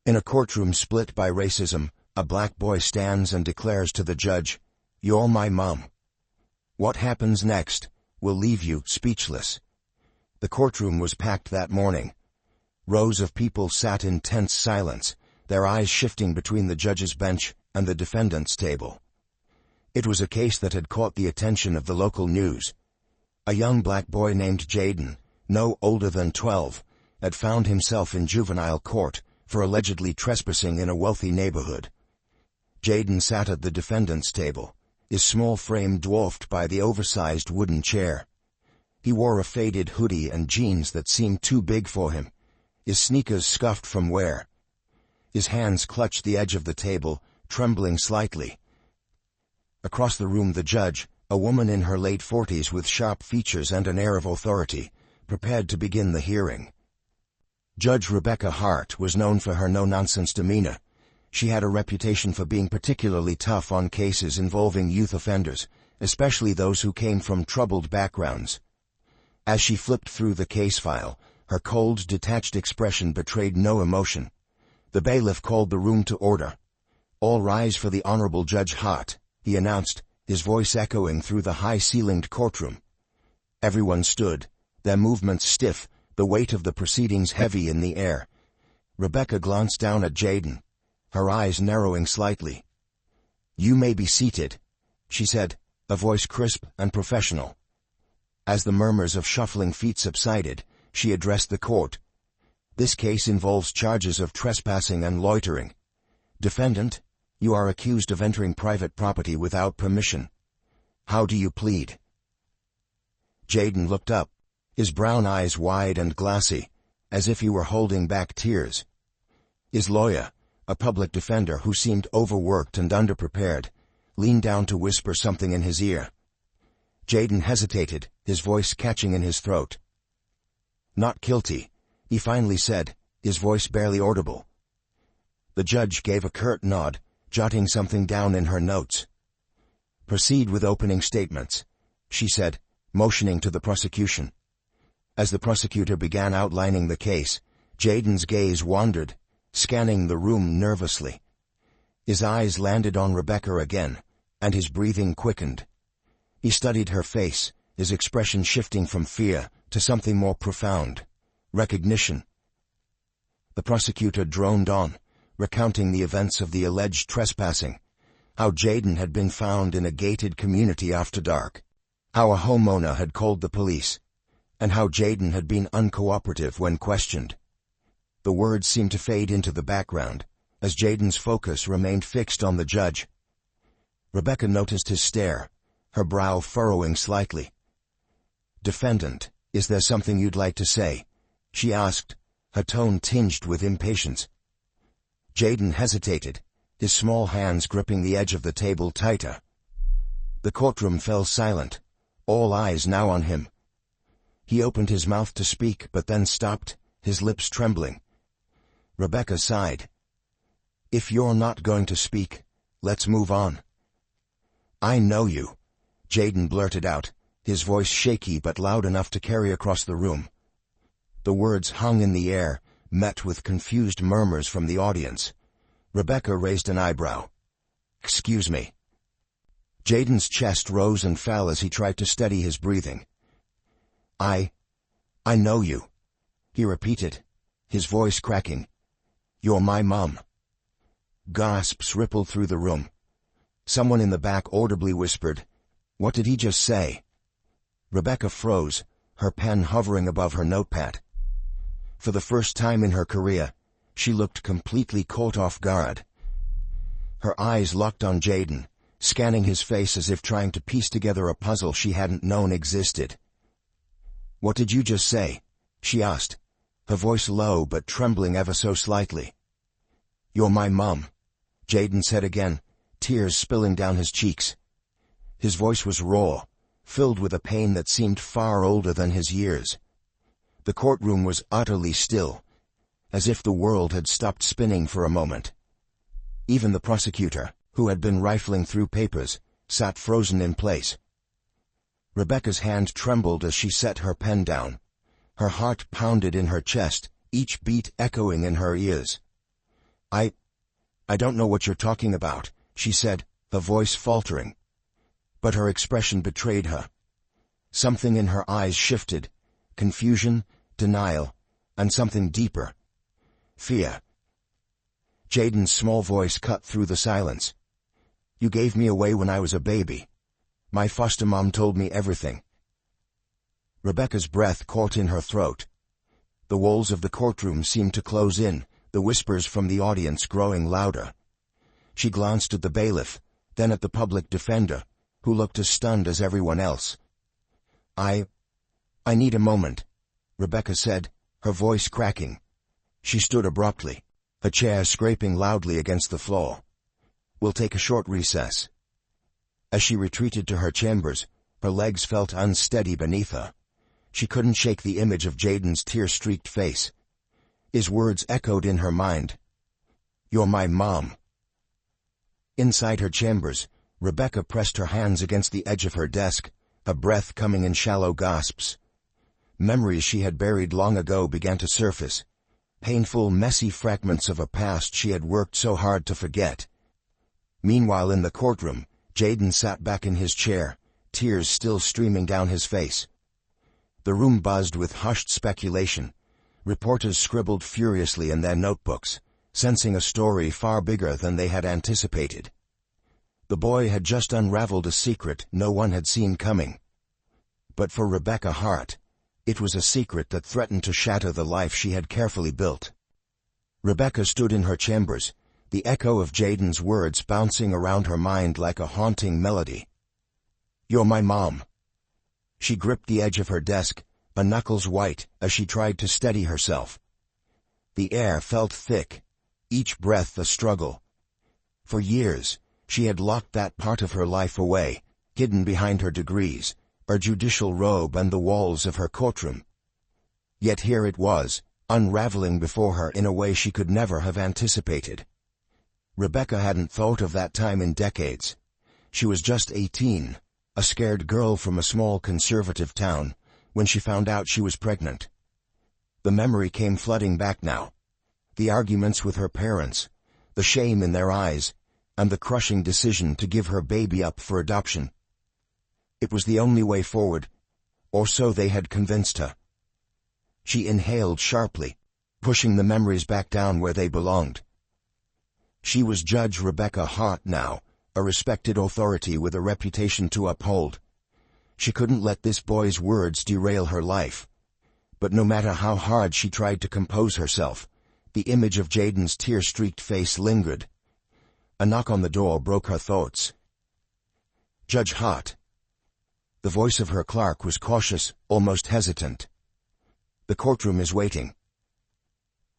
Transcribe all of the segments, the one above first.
In a courtroom split by racism, a black boy stands and declares to the judge, "You're my mom." What happens next will leave you speechless. The courtroom was packed that morning. Rows of people sat in tense silence, their eyes shifting between the judge's bench and the defendant's table. It was a case that had caught the attention of the local news. A young black boy named Jaden, no older than 12, had found himself in juvenile court for allegedly trespassing in a wealthy neighborhood. Jaden sat at the defendant's table, his small frame dwarfed by the oversized wooden chair. He wore a faded hoodie and jeans that seemed too big for him, his sneakers scuffed from wear. His hands clutched the edge of the table, trembling slightly. Across the room the judge, a woman in her late 40s with sharp features and an air of authority, prepared to begin the hearing. Judge Rebecca Hart was known for her no-nonsense demeanor. She had a reputation for being particularly tough on cases involving youth offenders, especially those who came from troubled backgrounds. As she flipped through the case file, her cold, detached expression betrayed no emotion. The bailiff called the room to order. "All rise for the Honorable Judge Hart," he announced, his voice echoing through the high-ceilinged courtroom. Everyone stood, their movements stiff, the weight of the proceedings heavy in the air. Rebecca glanced down at Jaden, her eyes narrowing slightly. "You may be seated," she said, a voice crisp and professional. As the murmurs of shuffling feet subsided, she addressed the court. "This case involves charges of trespassing and loitering. Defendant, you are accused of entering private property without permission. How do you plead?" Jaden looked up, his brown eyes wide and glassy, as if he were holding back tears. His lawyer, a public defender who seemed overworked and underprepared, leaned down to whisper something in his ear. Jaden hesitated, his voice catching in his throat. "Not guilty," he finally said, his voice barely audible. The judge gave a curt nod, jotting something down in her notes. "Proceed with opening statements," she said, motioning to the prosecution. As the prosecutor began outlining the case, Jaden's gaze wandered, scanning the room nervously. His eyes landed on Rebecca again, and his breathing quickened. He studied her face, his expression shifting from fear to something more profound, recognition. The prosecutor droned on, recounting the events of the alleged trespassing, how Jaden had been found in a gated community after dark, how a homeowner had called the police, and how Jaden had been uncooperative when questioned. The words seemed to fade into the background, as Jaden's focus remained fixed on the judge. Rebecca noticed his stare, her brow furrowing slightly. "Defendant, is there something you'd like to say?" she asked, her tone tinged with impatience. Jaden hesitated, his small hands gripping the edge of the table tighter. The courtroom fell silent, all eyes now on him. He opened his mouth to speak, but then stopped, his lips trembling. Rebecca sighed. "If you're not going to speak, let's move on." "I know you," Jaden blurted out, his voice shaky but loud enough to carry across the room. The words hung in the air, met with confused murmurs from the audience. Rebecca raised an eyebrow. "Excuse me." Jaden's chest rose and fell as he tried to steady his breathing. I know you," he repeated, his voice cracking. "You're my mom." Gasps rippled through the room. Someone in the back audibly whispered, "What did he just say?" Rebecca froze, her pen hovering above her notepad. For the first time in her career, she looked completely caught off guard. Her eyes locked on Jaden, scanning his face as if trying to piece together a puzzle she hadn't known existed. "What did you just say?" she asked, her voice low but trembling ever so slightly. "You're my mom," Jaden said again, tears spilling down his cheeks. His voice was raw, filled with a pain that seemed far older than his years. The courtroom was utterly still, as if the world had stopped spinning for a moment. Even the prosecutor, who had been rifling through papers, sat frozen in place. Rebecca's hand trembled as she set her pen down. Her heart pounded in her chest, each beat echoing in her ears. I don't know what you're talking about," she said, her voice faltering. But her expression betrayed her. Something in her eyes shifted, confusion, denial, and something deeper. Fear. Jaden's small voice cut through the silence. "You gave me away when I was a baby. My foster mom told me everything." Rebecca's breath caught in her throat. The walls of the courtroom seemed to close in, the whispers from the audience growing louder. She glanced at the bailiff, then at the public defender, who looked as stunned as everyone else. I need a moment," Rebecca said, her voice cracking. She stood abruptly, her chair scraping loudly against the floor. "We'll take a short recess." As she retreated to her chambers, her legs felt unsteady beneath her. She couldn't shake the image of Jaden's tear-streaked face. His words echoed in her mind. "You're my mom." Inside her chambers, Rebecca pressed her hands against the edge of her desk, her breath coming in shallow gasps. Memories she had buried long ago began to surface, painful, messy fragments of a past she had worked so hard to forget. Meanwhile in the courtroom, Jaden sat back in his chair, tears still streaming down his face. The room buzzed with hushed speculation. Reporters scribbled furiously in their notebooks, sensing a story far bigger than they had anticipated. The boy had just unraveled a secret no one had seen coming. But for Rebecca Hart, it was a secret that threatened to shatter the life she had carefully built. Rebecca stood in her chambers, the echo of Jaden's words bouncing around her mind like a haunting melody. "You're my mom." She gripped the edge of her desk, her knuckles white, as she tried to steady herself. The air felt thick, each breath a struggle. For years, she had locked that part of her life away, hidden behind her degrees, her judicial robe and the walls of her courtroom. Yet here it was, unraveling before her in a way she could never have anticipated. Rebecca hadn't thought of that time in decades. She was just 18, a scared girl from a small conservative town, when she found out she was pregnant. The memory came flooding back now. The arguments with her parents, the shame in their eyes, and the crushing decision to give her baby up for adoption. It was the only way forward, or so they had convinced her. She inhaled sharply, pushing the memories back down where they belonged. She was Judge Rebecca Hart now, a respected authority with a reputation to uphold. She couldn't let this boy's words derail her life. But no matter how hard she tried to compose herself, the image of Jaden's tear-streaked face lingered. A knock on the door broke her thoughts. "Judge Hart." The voice of her clerk was cautious, almost hesitant. "The courtroom is waiting."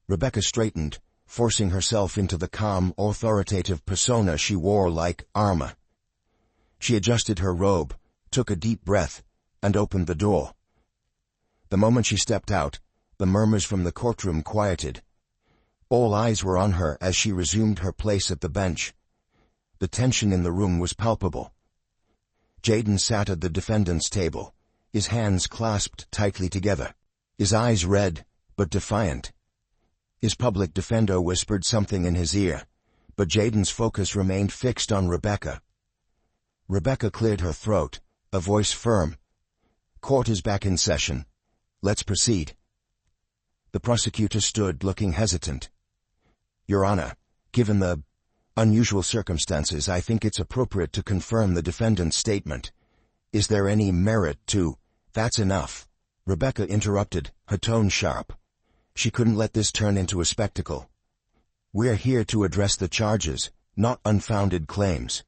Rebecca straightened, forcing herself into the calm, authoritative persona she wore like armor. She adjusted her robe, took a deep breath, and opened the door. The moment she stepped out, the murmurs from the courtroom quieted. All eyes were on her as she resumed her place at the bench. The tension in the room was palpable. Jaden sat at the defendant's table, his hands clasped tightly together, his eyes red, but defiant. His public defender whispered something in his ear, but Jaden's focus remained fixed on Rebecca. Rebecca cleared her throat, a voice firm. "Court is back in session. Let's proceed." The prosecutor stood, looking hesitant. "Your Honor, given the unusual circumstances, I think it's appropriate to confirm the defendant's statement. Is there any merit to—" "That's enough," Rebecca interrupted, her tone sharp. She couldn't let this turn into a spectacle. "We're here to address the charges, not unfounded claims."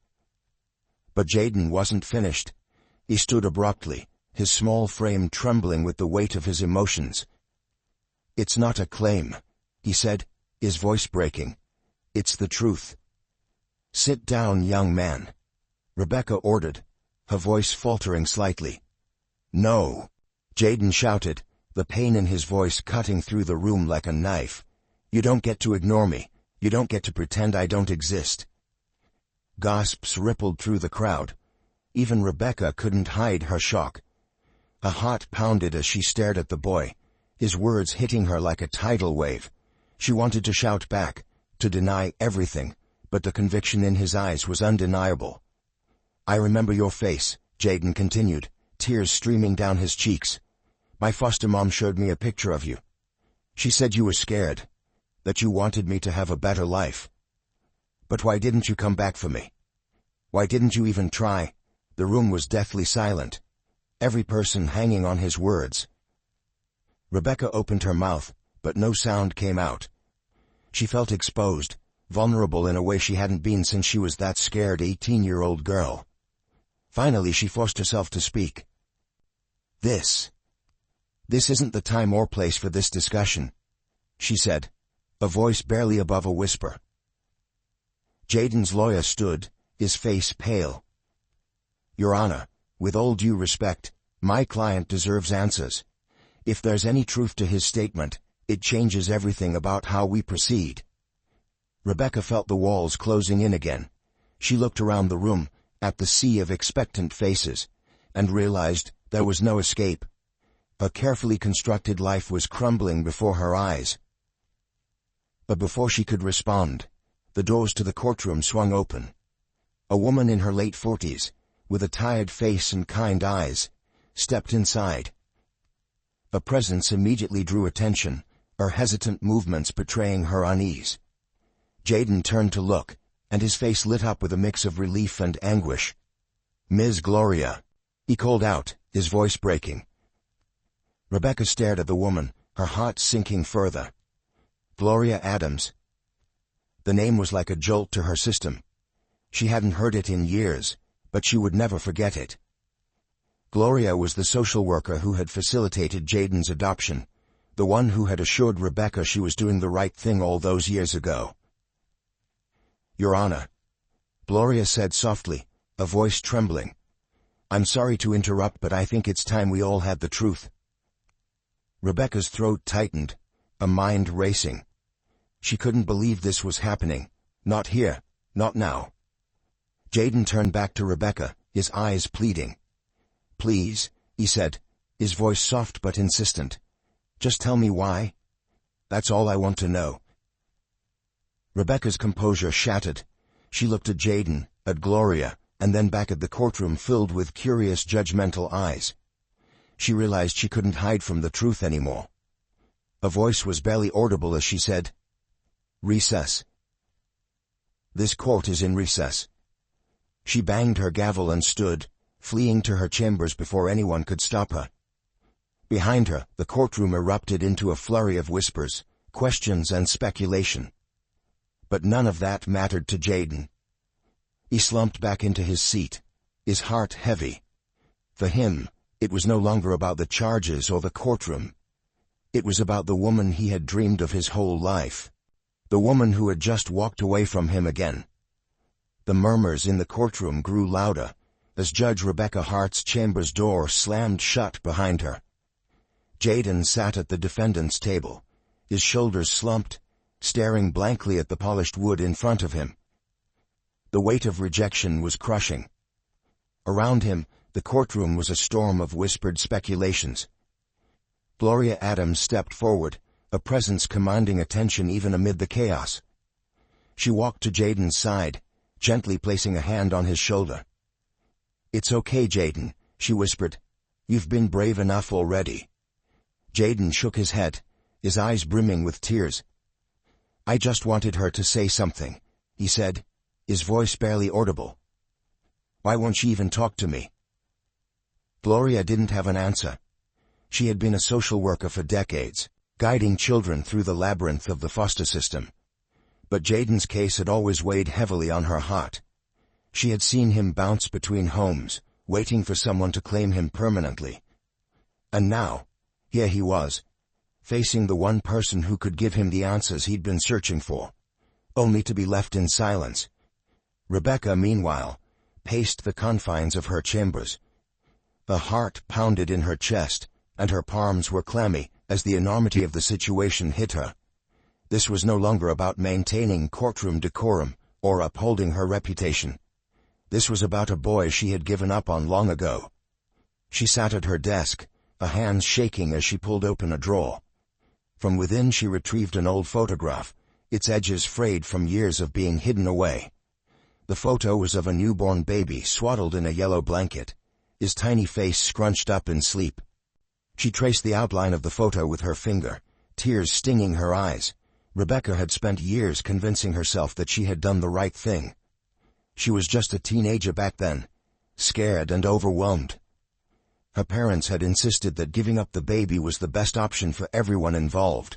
But Jaden wasn't finished. He stood abruptly, his small frame trembling with the weight of his emotions. "It's not a claim," he said, his voice breaking. "It's the truth." "Sit down, young man," Rebecca ordered, her voice faltering slightly. "No," Jaden shouted, the pain in his voice cutting through the room like a knife. "You don't get to ignore me. You don't get to pretend I don't exist." Gasps rippled through the crowd. Even Rebecca couldn't hide her shock. Her heart pounded as she stared at the boy, his words hitting her like a tidal wave. She wanted to shout back, to deny everything, but the conviction in his eyes was undeniable. "I remember your face," Jaden continued, tears streaming down his cheeks. "My foster mom showed me a picture of you. She said you were scared, that you wanted me to have a better life. But why didn't you come back for me? Why didn't you even try?" The room was deathly silent, every person hanging on his words. Rebecca opened her mouth, but no sound came out. She felt exposed, vulnerable in a way she hadn't been since she was that scared 18-year-old girl. Finally she forced herself to speak. This isn't the time or place for this discussion," she said, a voice barely above a whisper. Jaden's lawyer stood, his face pale. "Your Honor, with all due respect, my client deserves answers. If there's any truth to his statement, it changes everything about how we proceed." Rebecca felt the walls closing in again. She looked around the room, at the sea of expectant faces, and realized there was no escape. Her carefully constructed life was crumbling before her eyes. But before she could respond, the doors to the courtroom swung open. A woman in her late 40s, with a tired face and kind eyes, stepped inside. A presence immediately drew attention, her hesitant movements betraying her unease. Jaden turned to look, and his face lit up with a mix of relief and anguish. "Ms. Gloria," he called out, his voice breaking. Rebecca stared at the woman, her heart sinking further. Gloria Adams. The name was like a jolt to her system. She hadn't heard it in years, but she would never forget it. Gloria was the social worker who had facilitated Jaden's adoption, the one who had assured Rebecca she was doing the right thing all those years ago. "Your Honor," Gloria said softly, a voice trembling. "I'm sorry to interrupt, but I think it's time we all had the truth." Rebecca's throat tightened, a mind racing. She couldn't believe this was happening. Not here, not now. Jaden turned back to Rebecca, his eyes pleading. "Please," he said, his voice soft but insistent. "Just tell me why. That's all I want to know." Rebecca's composure shattered. She looked at Jaden, at Gloria, and then back at the courtroom filled with curious, judgmental eyes. She realized she couldn't hide from the truth anymore. A voice was barely audible as she said, "Recess. This court is in recess." She banged her gavel and stood, fleeing to her chambers before anyone could stop her. Behind her, the courtroom erupted into a flurry of whispers, questions and speculation. But none of that mattered to Jaden. He slumped back into his seat, his heart heavy. For him, it was no longer about the charges or the courtroom. It was about the woman he had dreamed of his whole life. The woman who had just walked away from him again. The murmurs in the courtroom grew louder, as Judge Rebecca Hart's chamber's door slammed shut behind her. Jaden sat at the defendant's table, his shoulders slumped, staring blankly at the polished wood in front of him. The weight of rejection was crushing. Around him, the courtroom was a storm of whispered speculations. Gloria Adams stepped forward, a presence commanding attention even amid the chaos. She walked to Jaden's side, gently placing a hand on his shoulder. "It's okay, Jaden," she whispered. "You've been brave enough already." Jaden shook his head, his eyes brimming with tears. "I just wanted her to say something," he said, his voice barely audible. "Why won't she even talk to me?" Gloria didn't have an answer. She had been a social worker for decades, guiding children through the labyrinth of the foster system. But Jaden's case had always weighed heavily on her heart. She had seen him bounce between homes, waiting for someone to claim him permanently. And now, here he was, facing the one person who could give him the answers he'd been searching for, only to be left in silence. Rebecca, meanwhile, paced the confines of her chambers. The heart pounded in her chest, and her palms were clammy as the enormity of the situation hit her. This was no longer about maintaining courtroom decorum or upholding her reputation. This was about a boy she had given up on long ago. She sat at her desk, her hands shaking as she pulled open a drawer. From within she retrieved an old photograph, its edges frayed from years of being hidden away. The photo was of a newborn baby swaddled in a yellow blanket, his tiny face scrunched up in sleep. She traced the outline of the photo with her finger, tears stinging her eyes. Rebecca had spent years convincing herself that she had done the right thing. She was just a teenager back then, scared and overwhelmed. Her parents had insisted that giving up the baby was the best option for everyone involved.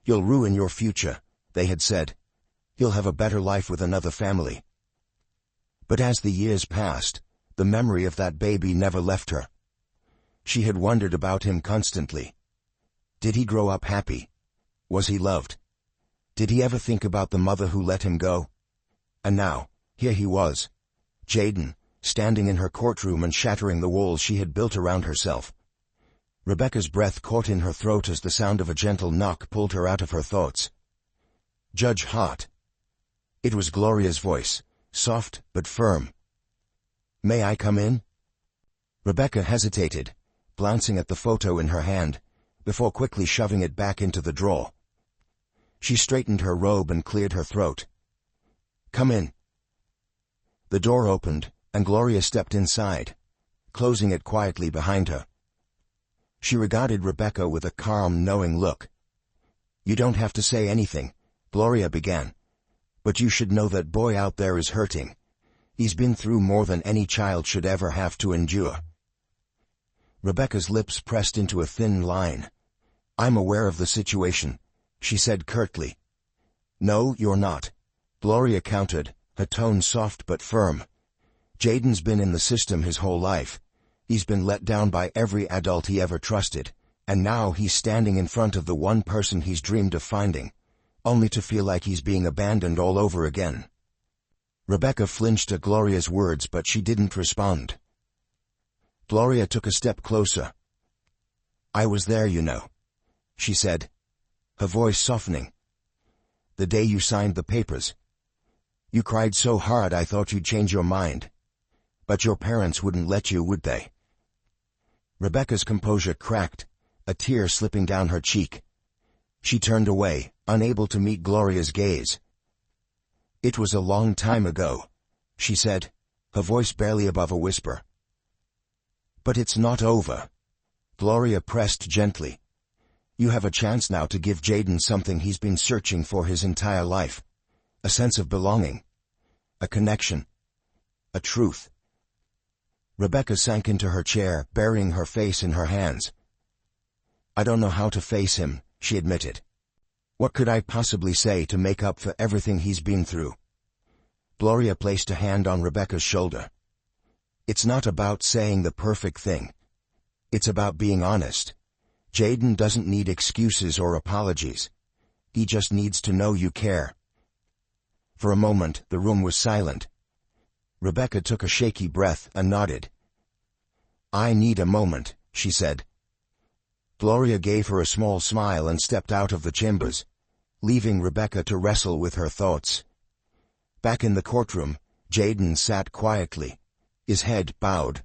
"You'll ruin your future," they had said. "You'll have a better life with another family." But as the years passed, the memory of that baby never left her. She had wondered about him constantly. Did he grow up happy? Was he loved? Did he ever think about the mother who let him go? And now, here he was, Jaden, standing in her courtroom and shattering the walls she had built around herself. Rebecca's breath caught in her throat as the sound of a gentle knock pulled her out of her thoughts. "Judge Hart." It was Gloria's voice, soft but firm. "May I come in?" Rebecca hesitated, glancing at the photo in her hand, before quickly shoving it back into the drawer. She straightened her robe and cleared her throat. "Come in." The door opened, and Gloria stepped inside, closing it quietly behind her. She regarded Rebecca with a calm, knowing look. "You don't have to say anything," Gloria began. "But you should know that boy out there is hurting. He's been through more than any child should ever have to endure." Rebecca's lips pressed into a thin line. "I'm aware of the situation," she said curtly. "No, you're not," Gloria countered, her tone soft but firm. "Jaden's been in the system his whole life. He's been let down by every adult he ever trusted, and now he's standing in front of the one person he's dreamed of finding, only to feel like he's being abandoned all over again." Rebecca flinched at Gloria's words, but she didn't respond. Gloria took a step closer. "I was there, you know," she said, her voice softening. "The day you signed the papers. You cried so hard I thought you'd change your mind. But your parents wouldn't let you, would they?" Rebecca's composure cracked, a tear slipping down her cheek. She turned away, unable to meet Gloria's gaze. "It was a long time ago," she said, her voice barely above a whisper. "But it's not over," Gloria pressed gently. "You have a chance now to give Jaden something he's been searching for his entire life. A sense of belonging. A connection. A truth." Rebecca sank into her chair, burying her face in her hands. "I don't know how to face him," she admitted. "What could I possibly say to make up for everything he's been through?" Gloria placed a hand on Rebecca's shoulder. "It's not about saying the perfect thing. It's about being honest. Jaden doesn't need excuses or apologies. He just needs to know you care." For a moment, the room was silent. Rebecca took a shaky breath and nodded. "I need a moment," she said. Gloria gave her a small smile and stepped out of the chambers, leaving Rebecca to wrestle with her thoughts. Back in the courtroom, Jaden sat quietly, his head bowed.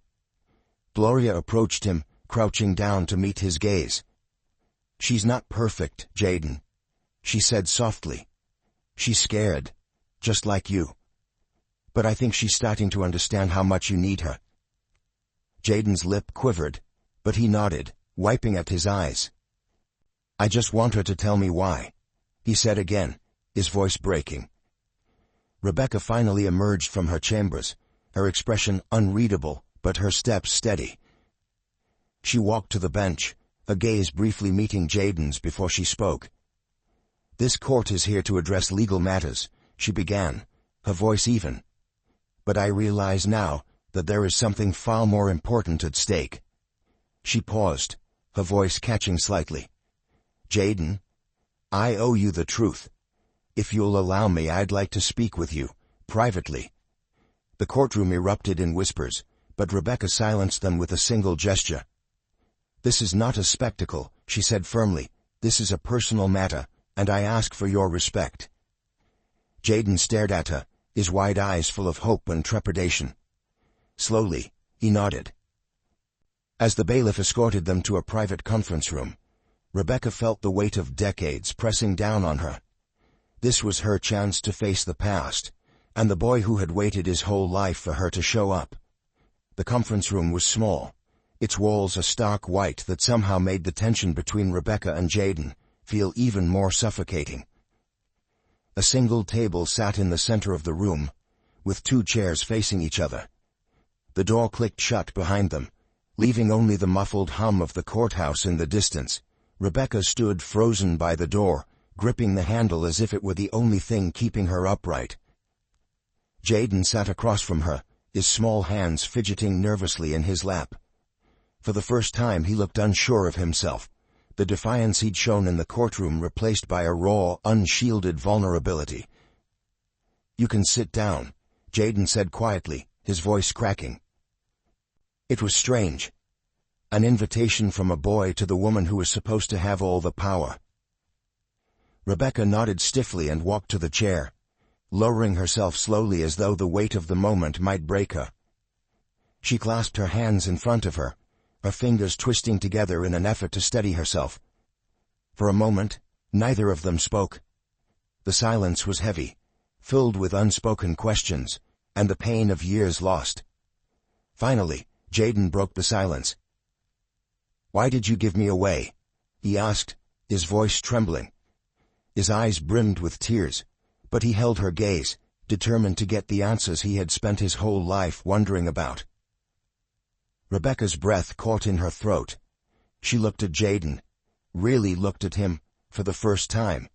Gloria approached him, crouching down to meet his gaze. "She's not perfect, Jaden," she said softly. "She's scared, just like you. But I think she's starting to understand how much you need her." Jaden's lip quivered, but he nodded, wiping at his eyes. "I just want her to tell me why," he said again, his voice breaking. Rebecca finally emerged from her chambers, her expression unreadable, but her steps steady. She walked to the bench, her gaze briefly meeting Jaden's before she spoke. "This court is here to address legal matters," she began, her voice even. "But I realize now that there is something far more important at stake." She paused, her voice catching slightly. "Jaden, I owe you the truth. If you'll allow me, I'd like to speak with you, privately." The courtroom erupted in whispers, but Rebecca silenced them with a single gesture. "This is not a spectacle," she said firmly. "This is a personal matter, and I ask for your respect." Jaden stared at her, his wide eyes full of hope and trepidation. Slowly, he nodded. As the bailiff escorted them to a private conference room, Rebecca felt the weight of decades pressing down on her. This was her chance to face the past, and the boy who had waited his whole life for her to show up. The conference room was small, its walls a stark white that somehow made the tension between Rebecca and Jaden feel even more suffocating. A single table sat in the center of the room, with 2 chairs facing each other. The door clicked shut behind them, leaving only the muffled hum of the courthouse in the distance. Rebecca stood frozen by the door, gripping the handle as if it were the only thing keeping her upright. Jaden sat across from her, his small hands fidgeting nervously in his lap. For the first time he looked unsure of himself, the defiance he'd shown in the courtroom replaced by a raw, unshielded vulnerability. "You can sit down," Jaden said quietly, his voice cracking. It was strange. An invitation from a boy to the woman who was supposed to have all the power. Rebecca nodded stiffly and walked to the chair, lowering herself slowly as though the weight of the moment might break her. She clasped her hands in front of her, her fingers twisting together in an effort to steady herself. For a moment, neither of them spoke. The silence was heavy, filled with unspoken questions, and the pain of years lost. Finally, Jaden broke the silence. "Why did you give me away?" he asked, his voice trembling. His eyes brimmed with tears, but he held her gaze, determined to get the answers he had spent his whole life wondering about. Rebecca's breath caught in her throat. She looked at Jaden, really looked at him, for the first time.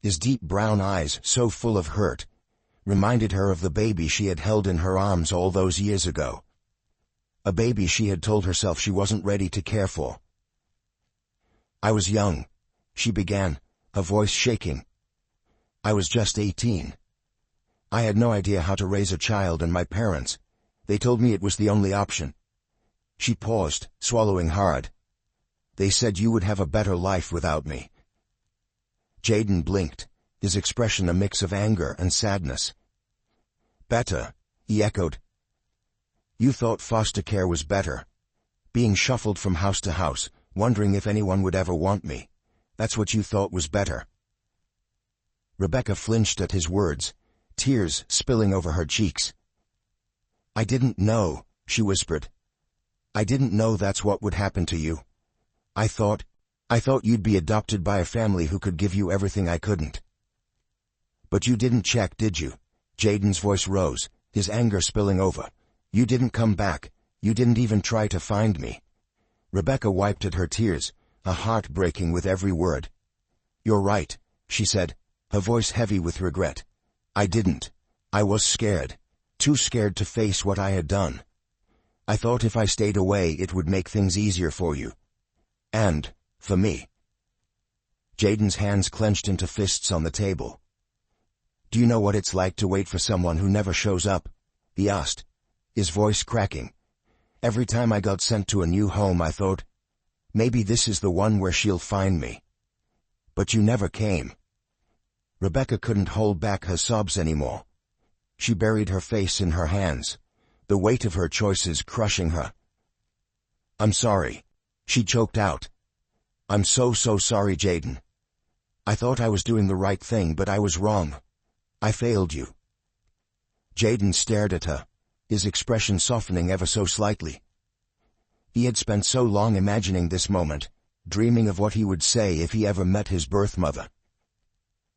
His deep brown eyes, so full of hurt, reminded her of the baby she had held in her arms all those years ago. A baby she had told herself she wasn't ready to care for. "I was young," she began, her voice shaking. "I was just 18. I had no idea how to raise a child, and my parents, they told me it was the only option." She paused, swallowing hard. "They said you would have a better life without me." Jaden blinked, his expression a mix of anger and sadness. "Better," he echoed. "You thought foster care was better. Being shuffled from house to house, wondering if anyone would ever want me. That's what you thought was better." Rebecca flinched at his words, tears spilling over her cheeks. "I didn't know," she whispered. "I didn't know that's what would happen to you. I thought you'd be adopted by a family who could give you everything I couldn't." "But you didn't check, did you?" Jaden's voice rose, his anger spilling over. "You didn't come back. You didn't even try to find me." Rebecca wiped at her tears, her heart breaking with every word. "You're right," she said, her voice heavy with regret. "I didn't. I was scared. Too scared to face what I had done. I thought if I stayed away it would make things easier for you. And, for me." Jaden's hands clenched into fists on the table. "Do you know what it's like to wait for someone who never shows up?" he asked, his voice cracking. "Every time I got sent to a new home I thought, maybe this is the one where she'll find me. But you never came." Rebecca couldn't hold back her sobs anymore. She buried her face in her hands, the weight of her choices crushing her. "I'm sorry," she choked out. "I'm so sorry, Jaden. I thought I was doing the right thing, but I was wrong. I failed you." Jaden stared at her, his expression softening ever so slightly. He had spent so long imagining this moment, dreaming of what he would say if he ever met his birth mother.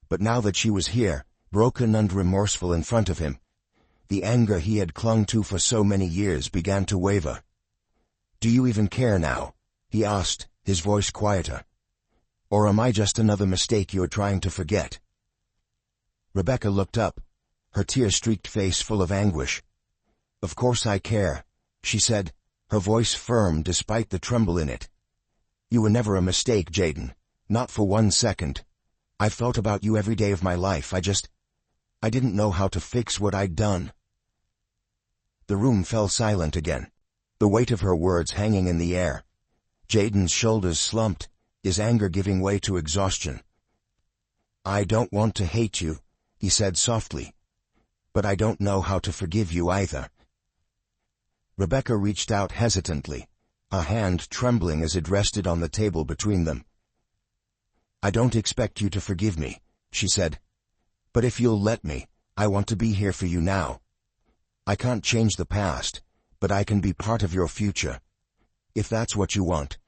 But now that she was here, broken and remorseful in front of him, the anger he had clung to for so many years began to waver. "Do you even care now?" he asked, his voice quieter. "Or am I just another mistake you're trying to forget?" Rebecca looked up, her tear-streaked face full of anguish. "Of course I care," she said, her voice firm despite the tremble in it. "You were never a mistake, Jaden. Not for 1 second. I've thought about you every day of my life. I didn't know how to fix what I'd done." The room fell silent again, the weight of her words hanging in the air. Jaden's shoulders slumped, his anger giving way to exhaustion. "I don't want to hate you," he said softly, "but I don't know how to forgive you either." Rebecca reached out hesitantly, a hand trembling as it rested on the table between them. "I don't expect you to forgive me," she said, But if you'll let me, I want to be here for you now. I can't change the past, but I can be part of your future. If that's what you want."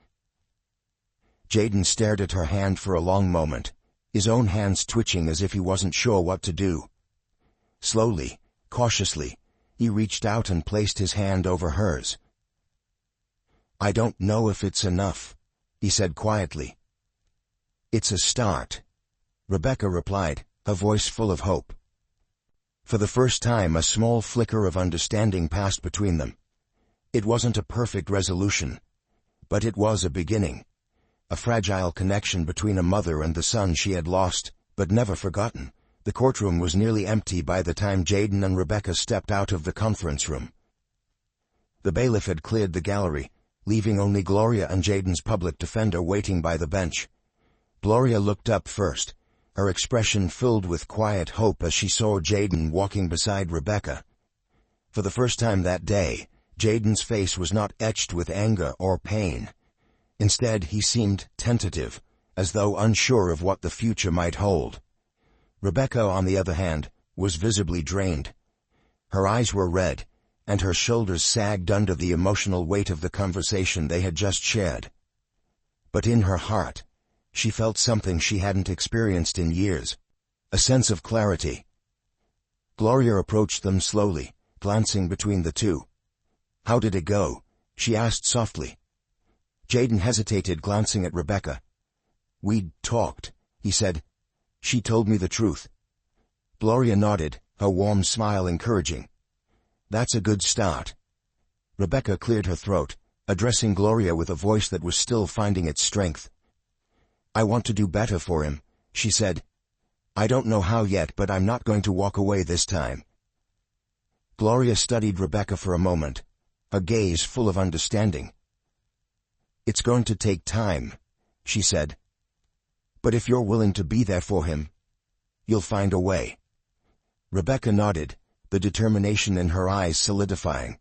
Jaden stared at her hand for a long moment, his own hands twitching as if he wasn't sure what to do. Slowly, cautiously, he reached out and placed his hand over hers. "I don't know if it's enough," he said quietly. "It's a start," Rebecca replied, her voice full of hope. For the first time, a small flicker of understanding passed between them. It wasn't a perfect resolution, but it was a beginning. A fragile connection between a mother and the son she had lost, but never forgotten. The courtroom was nearly empty by the time Jaden and Rebecca stepped out of the conference room. The bailiff had cleared the gallery, leaving only Gloria and Jaden's public defender waiting by the bench. Gloria looked up first, her expression filled with quiet hope as she saw Jaden walking beside Rebecca. For the first time that day, Jaden's face was not etched with anger or pain. Instead, he seemed tentative, as though unsure of what the future might hold. Rebecca, on the other hand, was visibly drained. Her eyes were red, and her shoulders sagged under the emotional weight of the conversation they had just shared. But in her heart, she felt something she hadn't experienced in years, a sense of clarity. Gloria approached them slowly, glancing between the two. "How did it go?" she asked softly. Jaden hesitated, glancing at Rebecca. "We'd talked," he said. "She told me the truth." Gloria nodded, her warm smile encouraging. "That's a good start." Rebecca cleared her throat, addressing Gloria with a voice that was still finding its strength. "I want to do better for him," she said. "I don't know how yet, but I'm not going to walk away this time." Gloria studied Rebecca for a moment, her gaze full of understanding. "It's going to take time," she said. "But if you're willing to be there for him, you'll find a way." Rebecca nodded, the determination in her eyes solidifying.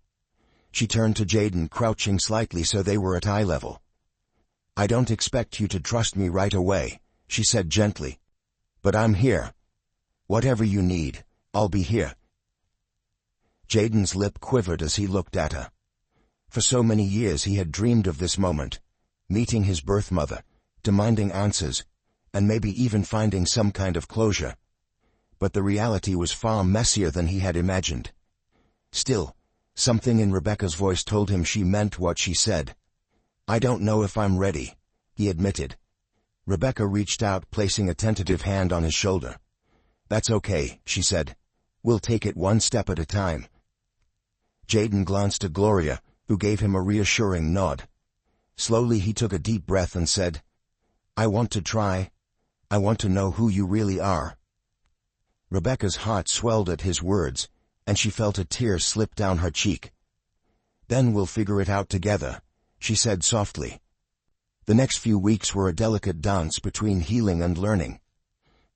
She turned to Jaden, crouching slightly so they were at eye level. "I don't expect you to trust me right away," she said gently. "But I'm here. Whatever you need, I'll be here." Jaden's lip quivered as he looked at her. For so many years he had dreamed of this moment, meeting his birth mother, demanding answers, and maybe even finding some kind of closure. But the reality was far messier than he had imagined. Still, something in Rebecca's voice told him she meant what she said. "I don't know if I'm ready," he admitted. Rebecca reached out, placing a tentative hand on his shoulder. "That's okay," she said. "We'll take it one step at a time." Jaden glanced at Gloria, who gave him a reassuring nod. Slowly he took a deep breath and said, "I want to try. I want to know who you really are." Rebecca's heart swelled at his words, and she felt a tear slip down her cheek. "Then we'll figure it out together," she said softly. The next few weeks were a delicate dance between healing and learning.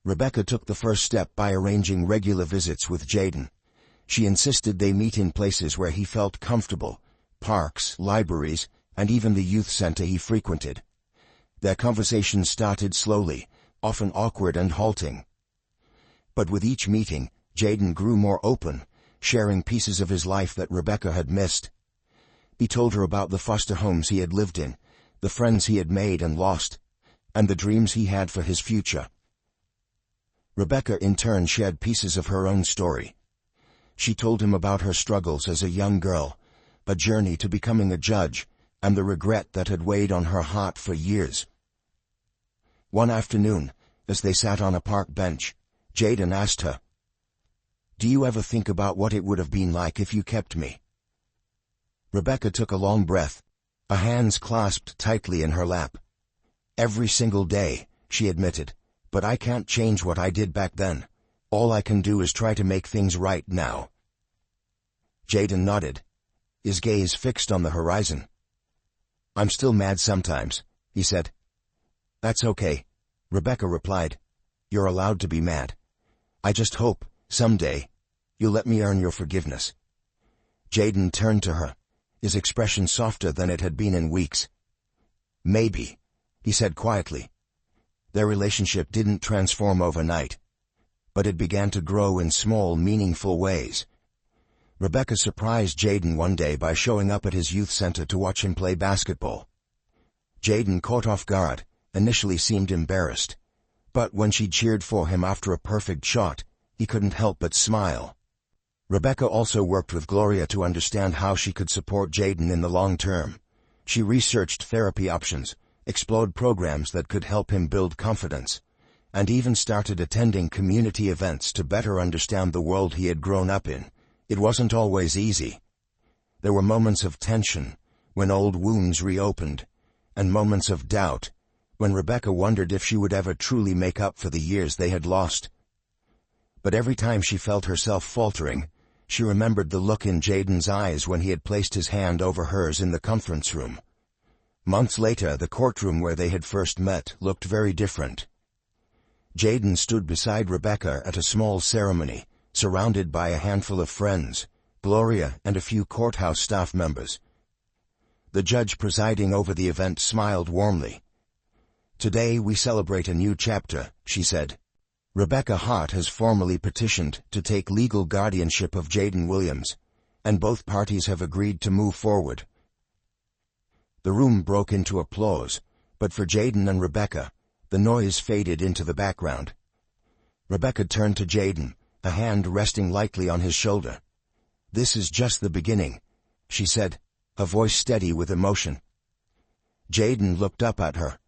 Rebecca took the first step by arranging regular visits with Jaden. She insisted they meet in places where he felt comfortable, parks, libraries, and even the youth center he frequented. Their conversations started slowly, often awkward and halting. But with each meeting, Jaden grew more open, sharing pieces of his life that Rebecca had missed. He told her about the foster homes he had lived in, the friends he had made and lost, and the dreams he had for his future. Rebecca in turn shared pieces of her own story. She told him about her struggles as a young girl, a journey to becoming a judge, and the regret that had weighed on her heart for years. One afternoon, as they sat on a park bench, Jaden asked her, "Do you ever think about what it would have been like if you kept me?" Rebecca took a long breath, her hands clasped tightly in her lap. "Every single day," she admitted, "but I can't change what I did back then. All I can do is try to make things right now." Jaden nodded, his gaze fixed on the horizon. "I'm still mad sometimes," he said. "That's okay," Rebecca replied. "You're allowed to be mad. I just hope, someday, you'll let me earn your forgiveness." Jaden turned to her, his expression softer than it had been in weeks. "Maybe," he said quietly. Their relationship didn't transform overnight, but it began to grow in small, meaningful ways. Rebecca surprised Jaden one day by showing up at his youth center to watch him play basketball. Jaden, caught off guard, initially seemed embarrassed, but when she cheered for him after a perfect shot, he couldn't help but smile. Rebecca also worked with Gloria to understand how she could support Jaden in the long term. She researched therapy options, explored programs that could help him build confidence, and even started attending community events to better understand the world he had grown up in. It wasn't always easy. There were moments of tension, when old wounds reopened, and moments of doubt, when Rebecca wondered if she would ever truly make up for the years they had lost. But every time she felt herself faltering, she remembered the look in Jaden's eyes when he had placed his hand over hers in the conference room. Months later, the courtroom where they had first met looked very different. Jaden stood beside Rebecca at a small ceremony, surrounded by a handful of friends, Gloria and a few courthouse staff members. The judge presiding over the event smiled warmly. "Today we celebrate a new chapter," she said. "Rebecca Hart has formally petitioned to take legal guardianship of Jaden Williams, and both parties have agreed to move forward." The room broke into applause, but for Jaden and Rebecca, the noise faded into the background. Rebecca turned to Jaden, a hand resting lightly on his shoulder. "This is just the beginning," she said, her voice steady with emotion. Jaden looked up at her,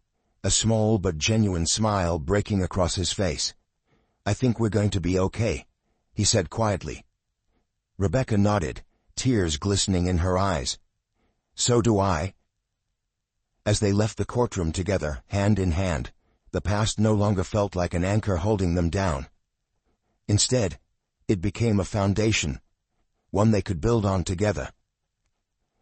a small but genuine smile breaking across his face. "I think we're going to be okay," he said quietly. Rebecca nodded, tears glistening in her eyes. "So do I." As they left the courtroom together, hand in hand, the past no longer felt like an anchor holding them down. Instead, it became a foundation, one they could build on together.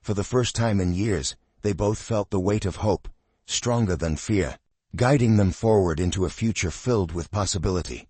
For the first time in years, they both felt the weight of hope, stronger than fear, guiding them forward into a future filled with possibility.